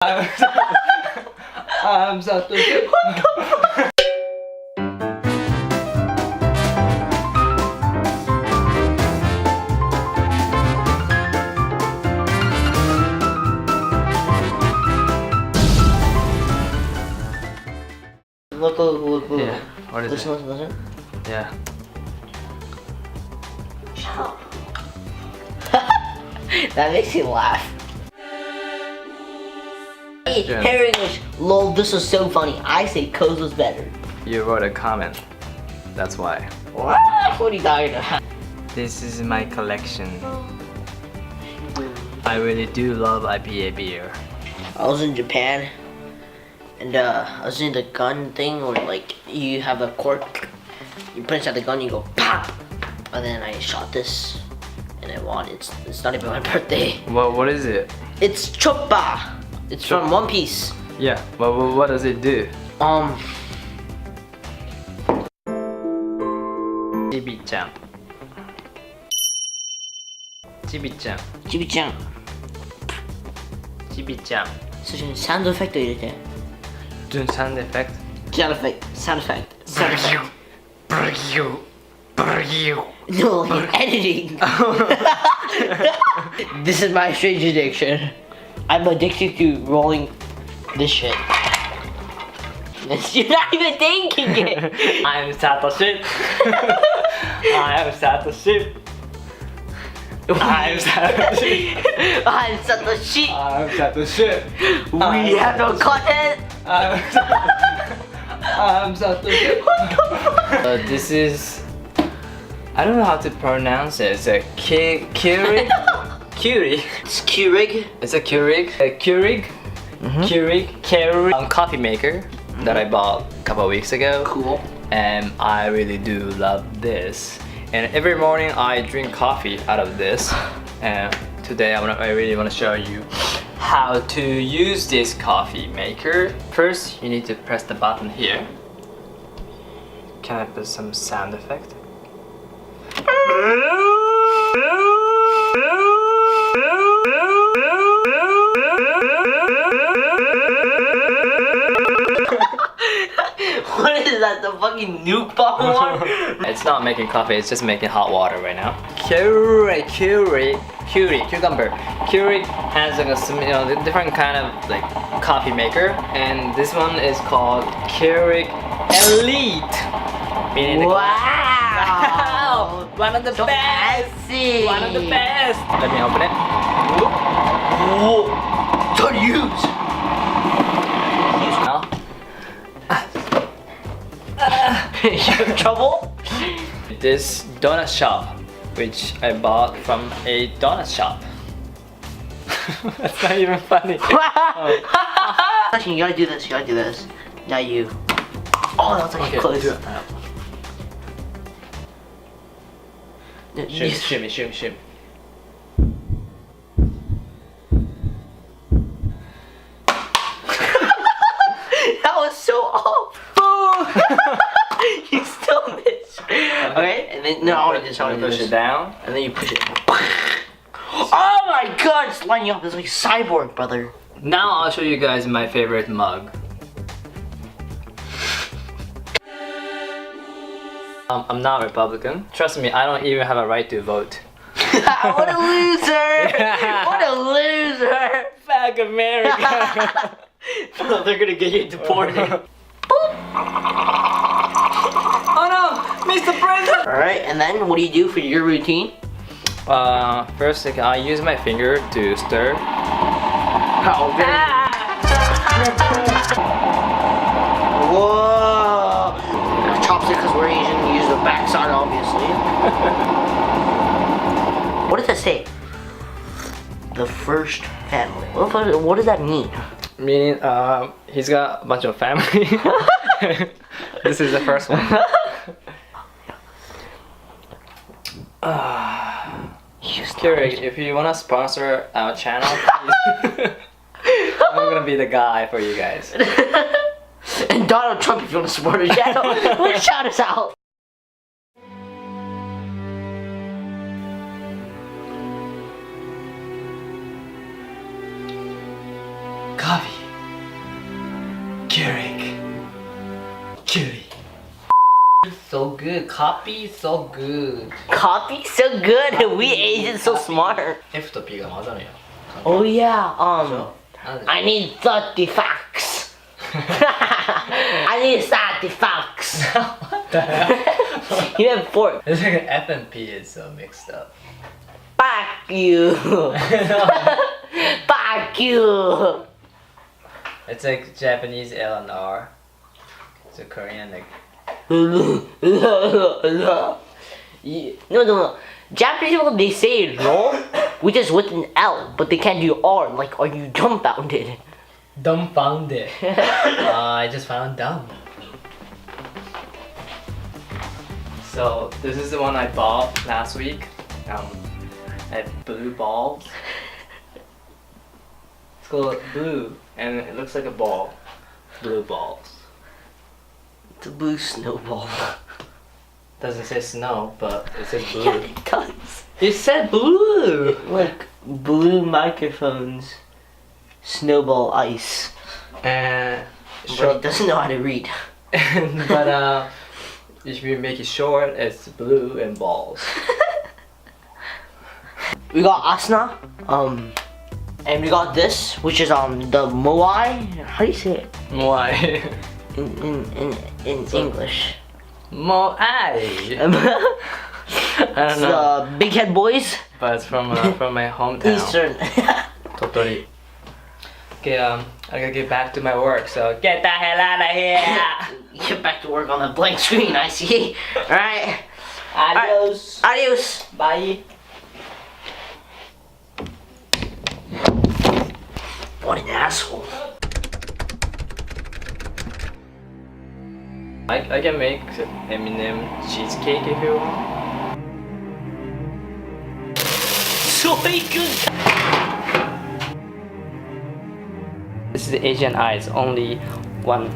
I'm SatoShit. Look. Yeah. What is Listen. Yeah. That makes you laugh. Hey, Herro English. Lol, this was so funny. I say Co's was better. You wrote a comment. That's why. What? What are you talking about? This is my collection. I really do love IPA beer. I was in Japan, and I was in the gun thing where like you have a cork, you punch out the gun, you go pop, and then I shot this, and I won. It's not even my birthday. What is it? It's choppa. It's from One Piece. Yeah. What does it do? Chibi-chan. Chibi-chan. Chibi-chan. Chibi-chan. そしてサウンドエフェクト入れて。Sound effect. Sound effect. Sound effect. Sound effect. No, like editing. This is my strange addiction. I'm addicted to rolling this shit. You're not even thinking it. I'm SatoShit. I'm SatoShit. I'm SatoShit. I'm SatoShit. I'm SatoShit. We have no content. I'm SatoShit. This is, I don't know how to pronounce it. It's a Keurig. Keurig. It's Keurig. It's a Keurig. A Keurig. Keurig coffee maker that I bought a couple of weeks ago. Cool. And I really do love this. And every morning I drink coffee out of this. And today I really want to show you how to use this coffee maker. First, you need to press the button here. Can I put some sound effect? What is that? The fucking nuke bomb one? It's not making coffee, it's just making hot water right now. Keurig cucumber. Keurig has like a different kind of like coffee maker, and this one is called Keurig Elite. Meaning Wow! One of the So best! fancy. One of the best! Let me open it. Whoa! Don't use! Now, You have trouble? this donut shop, which I bought from a donut shop. That's not even funny. Actually, you gotta do this, Now you. Oh, that's actually close. Do it. Shimmy. That was so off. You still missed. Okay, and then no, I want to push it down, and then you push it. Oh my god, it's lining up. It's like cyborg, brother. Now I'll show you guys my favorite mug. I'm not Republican. Trust me, I don't even have a right to vote. What a loser! What a loser! Fuck America! No, they're gonna get you deported. Oh no, Mr. President! Alright, and then what do you do for your routine? First I use my finger to stir. Oh, whoa! Chopstick, because we're Asian, we use the backside, obviously. What does that say? The first family. What does that mean? Meaning, he's got a bunch of family. This is the first one. Keurig, if you wanna sponsor our channel, please. I'm gonna be the guy for you guys. And Donald Trump, if you want to support our channel, please shout us out. Coffee. So good. Copy so good. Copy so good. We Asians so smart. F と P が混ざるんや。 Oh yeah. なんで I need 30 facts. I need 30 facts. What the hell? You have 4. It's like F and P is so mixed up. Fuck you. Fuck you. It's like Japanese L and R. It's a Korean like. No. Japanese people, they say no, which is with an L, but they can't do R. Like, are you dumbfounded? Dumbfounded. I just found dumb. So this is the one I bought last week. At blue balls. It's called blue, and it looks like a ball. Blue balls. It's a blue snowball. Doesn't say snow, but it says blue. Yeah, it does. It said blue. Like blue microphones, snowball ice. And But he short, doesn't know how to read. but if you make it short, it's blue and balls. We got asna, and we got this, which is the moai. How do you say it Moai. in English? Moai. I don't It's know. the Big Head Boys. But it's from my hometown. Eastern. Totori. Okay, I gotta get back to my work, so get the hell out of here! Get back to work on the blank screen, I see. Alright. Adios! Adios. Bye! What an asshole. I can make Eminem cheesecake if you want. Soy good. This is the Asian eyes, only one.